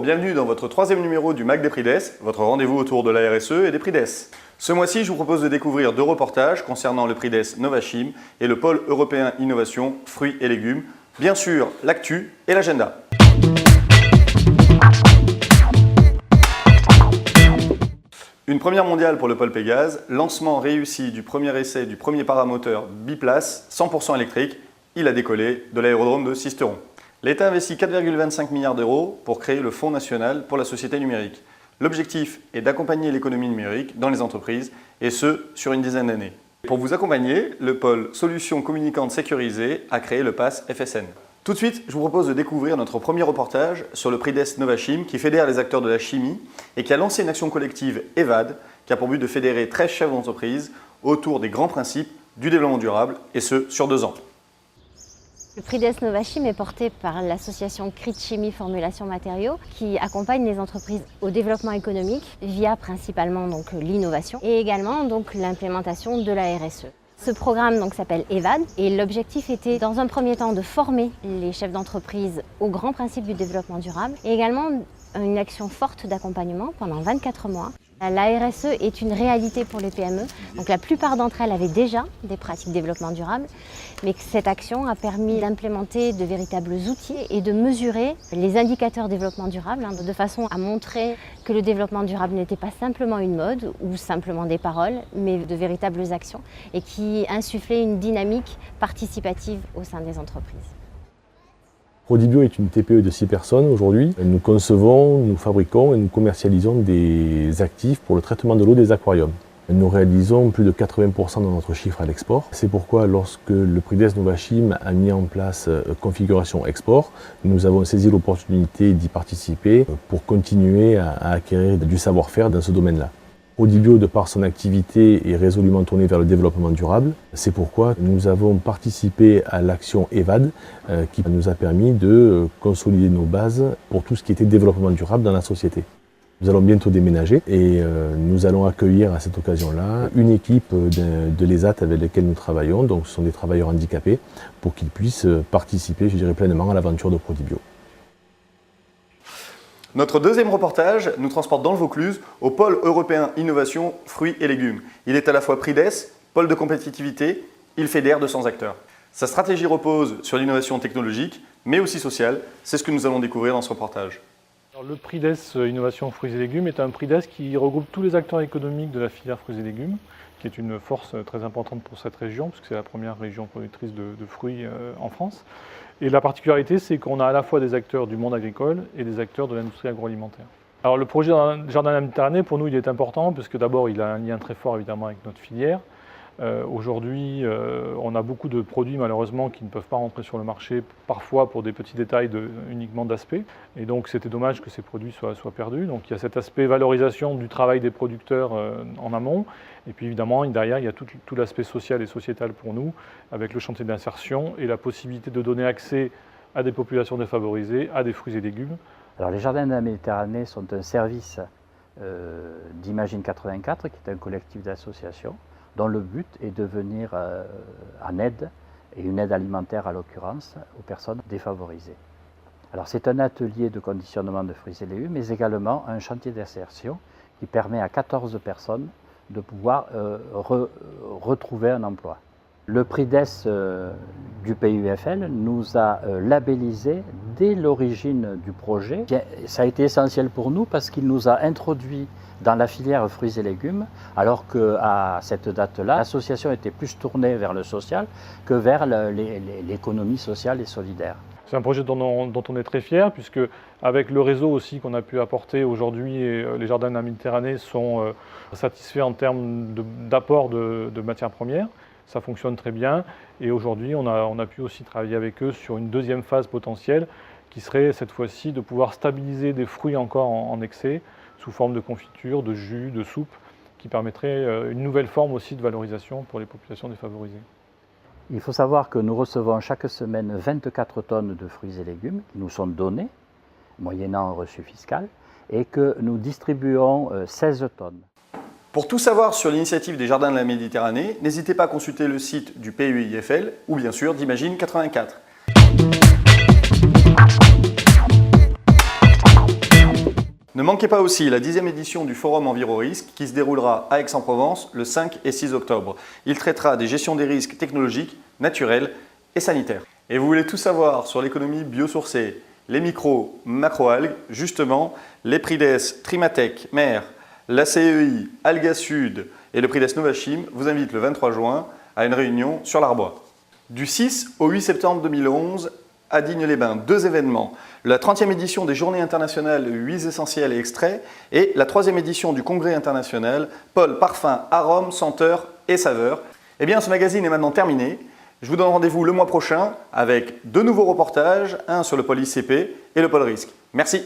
bienvenue dans votre troisième numéro du MAC des Prix d'Est, votre rendez-vous autour de la RSE et des Prix d'Est. Ce mois-ci, je vous propose de découvrir deux reportages concernant le Prix d'Est Novachim et le pôle européen innovation fruits et légumes, bien sûr l'actu et l'agenda. Une première mondiale pour le pôle Pégase, lancement réussi du premier essai du premier paramoteur biplace 100% électrique, il a décollé de l'aérodrome de Sisteron. L'État investit 4,25 milliards d'euros pour créer le Fonds national pour la société numérique. L'objectif est d'accompagner l'économie numérique dans les entreprises, et ce, sur une dizaine d'années. Pour vous accompagner, le pôle Solutions communicantes sécurisées a créé le Pass FSN. Tout de suite, je vous propose de découvrir notre premier reportage sur le Prix d'Est Novachim qui fédère les acteurs de la chimie et qui a lancé une action collective EVAD qui a pour but de fédérer 13 chefs d'entreprise autour des grands principes du développement durable, et ce, sur 2 ans. Le Prix d'Est Novachim est porté par l'association CRIT Chimie Formulation Matériaux qui accompagne les entreprises au développement économique via principalement l'innovation et également l'implémentation de la RSE. Ce programme s'appelle EVAD et l'objectif était dans un premier temps de former les chefs d'entreprise aux grands principes du développement durable et également une action forte d'accompagnement pendant 24 mois. La RSE est une réalité pour les PME, donc la plupart d'entre elles avaient déjà des pratiques de développement durable, mais cette action a permis d'implémenter de véritables outils et de mesurer les indicateurs développement durable, de façon à montrer que le développement durable n'était pas simplement une mode ou simplement des paroles, mais de véritables actions, et qui insufflaient une dynamique participative au sein des entreprises. Prodibio est une TPE de 6 personnes aujourd'hui. Nous concevons, nous fabriquons et nous commercialisons des actifs pour le traitement de l'eau des aquariums. Nous réalisons plus de 80% de notre chiffre à l'export. C'est pourquoi lorsque le Prix d'Est Novachim a mis en place configuration export, nous avons saisi l'opportunité d'y participer pour continuer à acquérir du savoir-faire dans ce domaine-là. Prodibio, de par son activité, est résolument tourné vers le développement durable. C'est pourquoi nous avons participé à l'action EVAD qui nous a permis de consolider nos bases pour tout ce qui était développement durable dans la société. Nous allons bientôt déménager et nous allons accueillir à cette occasion-là une équipe de l'ESAT avec laquelle nous travaillons, donc ce sont des travailleurs handicapés, pour qu'ils puissent participer, je dirais, pleinement à l'aventure de Prodibio. Notre deuxième reportage nous transporte dans le Vaucluse au pôle européen innovation fruits et légumes. Il est à la fois Prix d'Est, pôle de compétitivité, il fédère 200 acteurs. Sa stratégie repose sur l'innovation technologique, mais aussi sociale. C'est ce que nous allons découvrir dans ce reportage. Alors, le Prix d'Est Innovation fruits et légumes est un Prix d'Est qui regroupe tous les acteurs économiques de la filière fruits et légumes, qui est une force très importante pour cette région, puisque c'est la première région productrice de fruits en France. Et la particularité, c'est qu'on a à la fois des acteurs du monde agricole et des acteurs de l'industrie agroalimentaire. Alors le projet Jardin de la Méditerranée, pour nous, il est important, parce que d'abord, il a un lien très fort évidemment avec notre filière. Aujourd'hui, on a beaucoup de produits malheureusement qui ne peuvent pas rentrer sur le marché, parfois pour des petits détails uniquement d'aspect. Et donc c'était dommage que ces produits soient perdus. Donc il y a cet aspect valorisation du travail des producteurs en amont. Et puis évidemment, derrière, il y a tout l'aspect social et sociétal pour nous, avec le chantier d'insertion et la possibilité de donner accès à des populations défavorisées, à des fruits et légumes. Alors les Jardins de la Méditerranée sont un service d'Imagine 84, qui est un collectif d'associations, dont le but est de venir en aide, et une aide alimentaire à l'occurrence, aux personnes défavorisées. Alors c'est un atelier de conditionnement de fruits et légumes, mais également un chantier d'insertion qui permet à 14 personnes de pouvoir retrouver un emploi. Le Prix d'Est du PUFL nous a labellisé dès l'origine du projet. Ça a été essentiel pour nous parce qu'il nous a introduits dans la filière fruits et légumes, alors qu'à cette date-là, l'association était plus tournée vers le social que vers l'économie sociale et solidaire. C'est un projet dont on est très fiers, puisque avec le réseau aussi qu'on a pu apporter aujourd'hui, les Jardins de la Méditerranée sont satisfaits en termes d'apport de matières premières. Ça fonctionne très bien et aujourd'hui on a pu aussi travailler avec eux sur une deuxième phase potentielle qui serait cette fois-ci de pouvoir stabiliser des fruits encore en excès sous forme de confiture, de jus, de soupe, qui permettrait une nouvelle forme aussi de valorisation pour les populations défavorisées. Il faut savoir que nous recevons chaque semaine 24 tonnes de fruits et légumes qui nous sont donnés, moyennant un reçu fiscal, et que nous distribuons 16 tonnes. Pour tout savoir sur l'initiative des Jardins de la Méditerranée, n'hésitez pas à consulter le site du PUIFL ou bien sûr d'Imagine 84. Ne manquez pas aussi la 10e édition du Forum Enviro-Risque qui se déroulera à Aix-en-Provence le 5 et 6 octobre. Il traitera des gestions des risques technologiques, naturels et sanitaires. Et vous voulez tout savoir sur l'économie biosourcée, les micro, macro-algues, justement, les Prides Trimatech Mer, la CEI, Alga Sud et le Prides Novachim vous invitent le 23 juin à une réunion sur l'Arbois. Du 6 au 8 septembre 2011, à Digne-les-Bains, 2 événements. La 30e édition des Journées internationales huiles essentielles et extraits et la 3e édition du Congrès international Pôle Parfum, Arômes, Senteurs et Saveurs. Eh bien, ce magazine est maintenant terminé. Je vous donne rendez-vous le mois prochain avec 2 nouveaux reportages, un sur le pôle ICP et le pôle risque. Merci.